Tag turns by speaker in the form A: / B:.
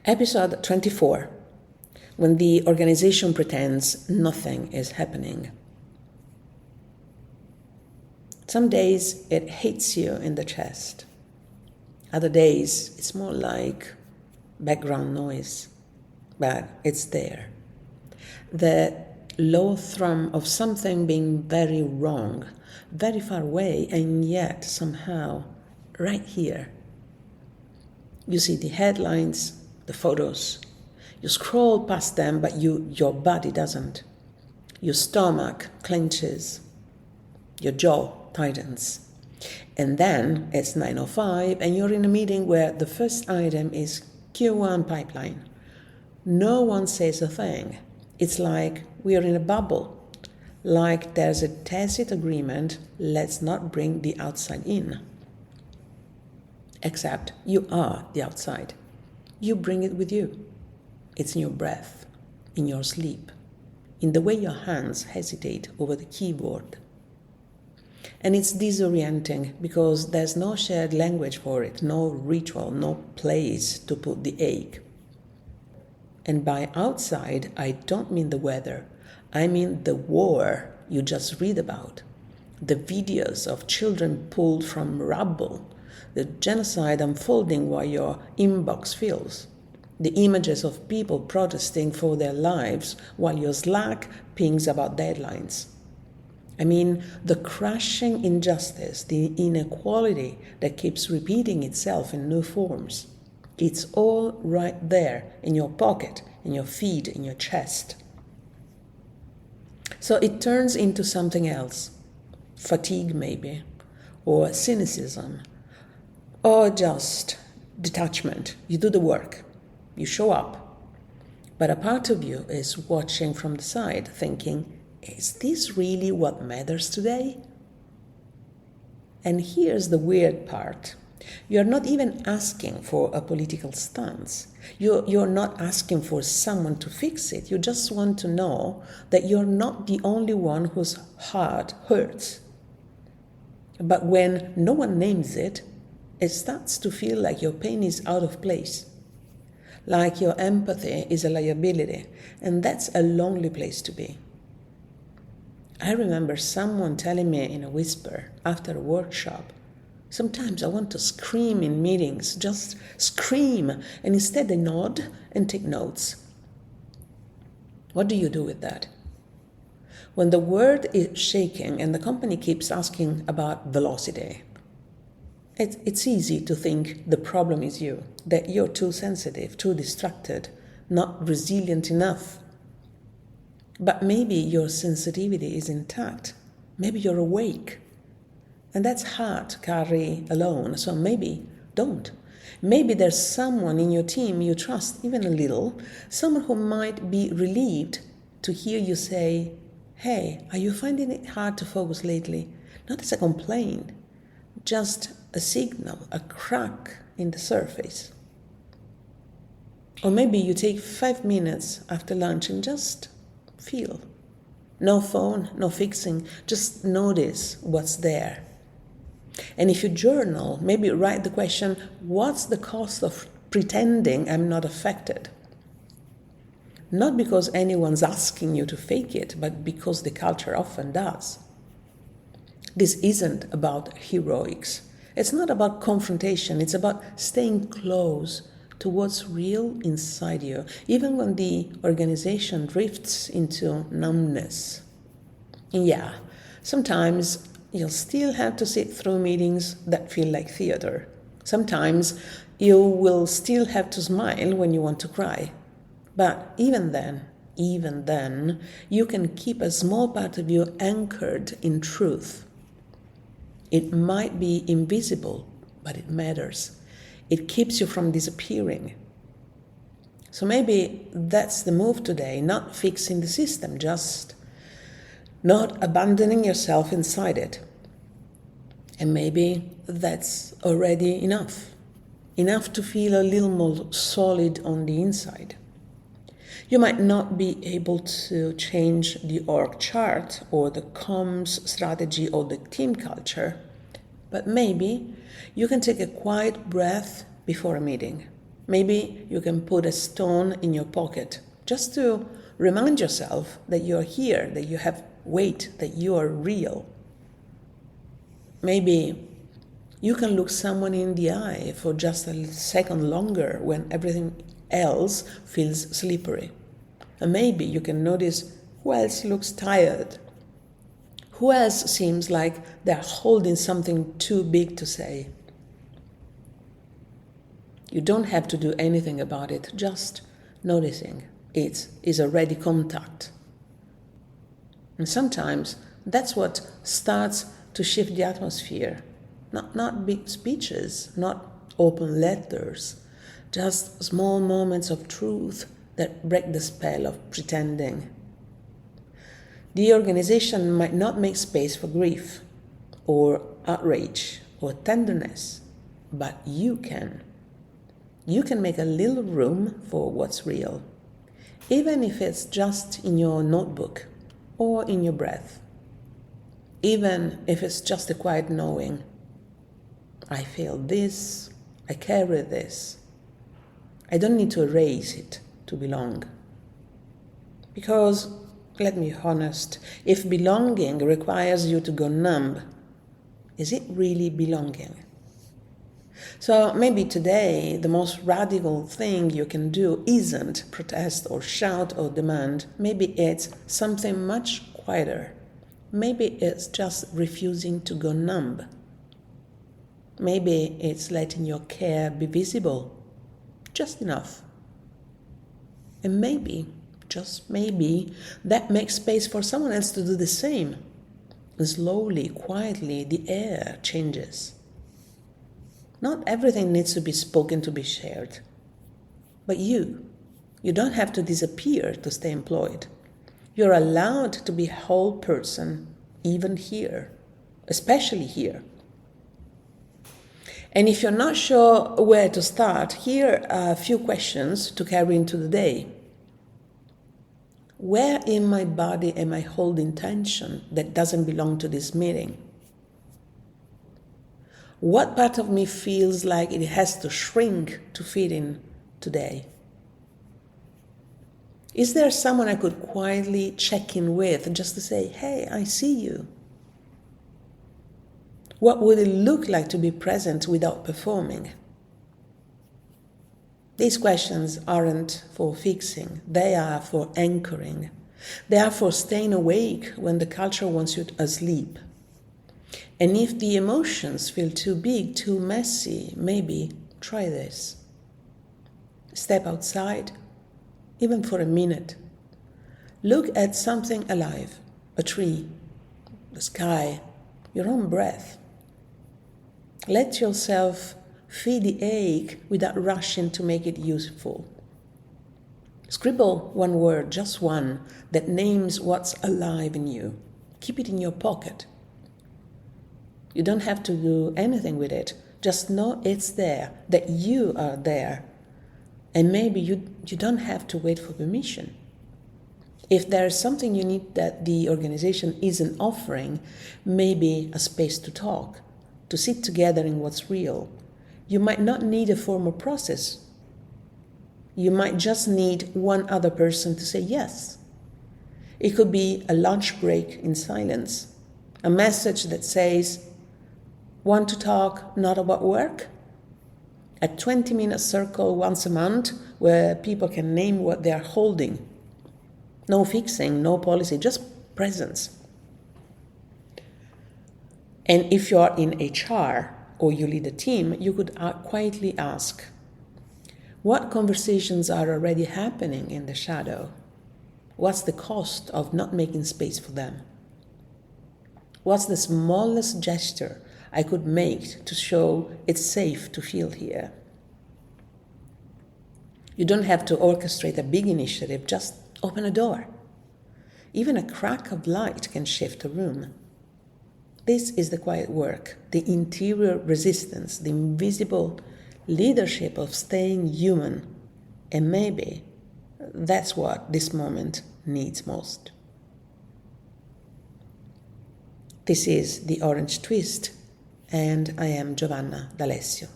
A: Episode 24, when the organization pretends nothing is happening. Some days it hits you in the chest. Other days it's more like background noise, but it's there. The low thrum of something being very wrong, very far away, and yet somehow right here. You see the headlines, the photos. You scroll past them, but your body doesn't. Your stomach clenches. Your jaw tightens. And then it's 9:05 and you're in a meeting where the first item is Q1 pipeline. No one says a thing. It's like we're in a bubble. Like there's a tacit agreement, let's not bring the outside in. Except you are the outside. You bring it with you. It's in your breath, in your sleep, in the way your hands hesitate over the keyboard. And it's disorienting because there's no shared language for it, no ritual, no place to put the ache. And by outside, I don't mean the weather. I mean the war you just read about, the videos of children pulled from rubble, the genocide unfolding while your inbox fills, the images of people protesting for their lives while your Slack pings about deadlines. I mean, the crushing injustice, the inequality that keeps repeating itself in new forms. It's all right there in your pocket, in your feet, in your chest. So it turns into something else. Fatigue maybe, or cynicism, or just detachment. You do the work, you show up, but a part of you is watching from the side thinking, is this really what matters today? And here's the weird part. You're not even asking for a political stance. You're not asking for someone to fix it. You just want to know that you're not the only one whose heart hurts. But when no one names it, it starts to feel like your pain is out of place, like your empathy is a liability, and that's a lonely place to be. I remember someone telling me in a whisper after a workshop, sometimes I want to scream in meetings, just scream, and instead they nod and take notes. What do you do with that? When the world is shaking and the company keeps asking about velocity, it's easy to think the problem is you, that you're too sensitive, too distracted, not resilient enough. But maybe your sensitivity is intact. Maybe you're awake. And that's hard to carry alone, so maybe don't. Maybe there's someone in your team you trust even a little, someone who might be relieved to hear you say, hey, are you finding it hard to focus lately? Not as a complaint, just a signal, a crack in the surface. Or maybe you take 5 minutes after lunch and just feel. No phone, no fixing, just notice what's there. And if you journal, maybe write the question, what's the cost of pretending I'm not affected? Not because anyone's asking you to fake it, but because the culture often does. This isn't about heroics. It's not about confrontation. It's about staying close to what's real inside you, even when the organization drifts into numbness. And yeah, sometimes you'll still have to sit through meetings that feel like theater. Sometimes you will still have to smile when you want to cry. But even then, you can keep a small part of you anchored in truth. It might be invisible, but it matters. It keeps you from disappearing. So maybe that's the move today, not fixing the system, just not abandoning yourself inside it. And maybe that's already enough to feel a little more solid on the inside. You might not be able to change the org chart or the comms strategy or the team culture, but maybe you can take a quiet breath before a meeting. Maybe you can put a stone in your pocket just to remind yourself that you're here, that you have weight, that you are real. Maybe you can look someone in the eye for just a second longer when everything else feels slippery. And maybe you can notice who else looks tired, who else seems like they're holding something too big to say. You don't have to do anything about it, just noticing it is already contact. And sometimes that's what starts to shift the atmosphere. Not big speeches, not open letters, just small moments of truth that break the spell of pretending. The organization might not make space for grief or outrage or tenderness, but you can. You can make a little room for what's real, even if it's just in your notebook or in your breath, even if it's just a quiet knowing, I feel this, I carry this. I don't need to erase it to belong. Because, let me be honest, if belonging requires you to go numb, is it really belonging? So maybe today the most radical thing you can do isn't protest or shout or demand. Maybe it's something much quieter. Maybe it's just refusing to go numb. Maybe it's letting your care be visible, just enough. And maybe, just maybe, that makes space for someone else to do the same. And slowly, quietly, the air changes. Not everything needs to be spoken to be shared. But you don't have to disappear to stay employed. You're allowed to be a whole person, even here, especially here. And if you're not sure where to start, here are a few questions to carry into the day. Where in my body am I holding tension that doesn't belong to this meeting? What part of me feels like it has to shrink to fit in today? Is there someone I could quietly check in with just to say, hey, I see you? What would it look like to be present without performing? These questions aren't for fixing, they are for anchoring. They are for staying awake when the culture wants you asleep. And if the emotions feel too big, too messy, maybe try this. Step outside, even for a minute. Look at something alive, a tree, the sky, your own breath. Let yourself feel the ache without rushing to make it useful. Scribble one word, just one, that names what's alive in you. Keep it in your pocket. You don't have to do anything with it. Just know it's there, that you are there. And maybe you don't have to wait for permission. If there's something you need that the organization isn't offering, maybe a space to talk, to sit together in what's real, you might not need a formal process. You might just need one other person to say yes. It could be a lunch break in silence, a message that says, want to talk not about work? A 20-minute circle once a month where people can name what they are holding. No fixing, no policy, just presence. And if you are in HR or you lead a team, you could quietly ask, what conversations are already happening in the shadow? What's the cost of not making space for them? What's the smallest gesture I could make to show it's safe to feel here? You don't have to orchestrate a big initiative, just open a door. Even a crack of light can shift a room. This is the quiet work, the interior resistance, the invisible leadership of staying human. And maybe that's what this moment needs most. This is The Orange Twist, and I am Giovanna D'Alessio.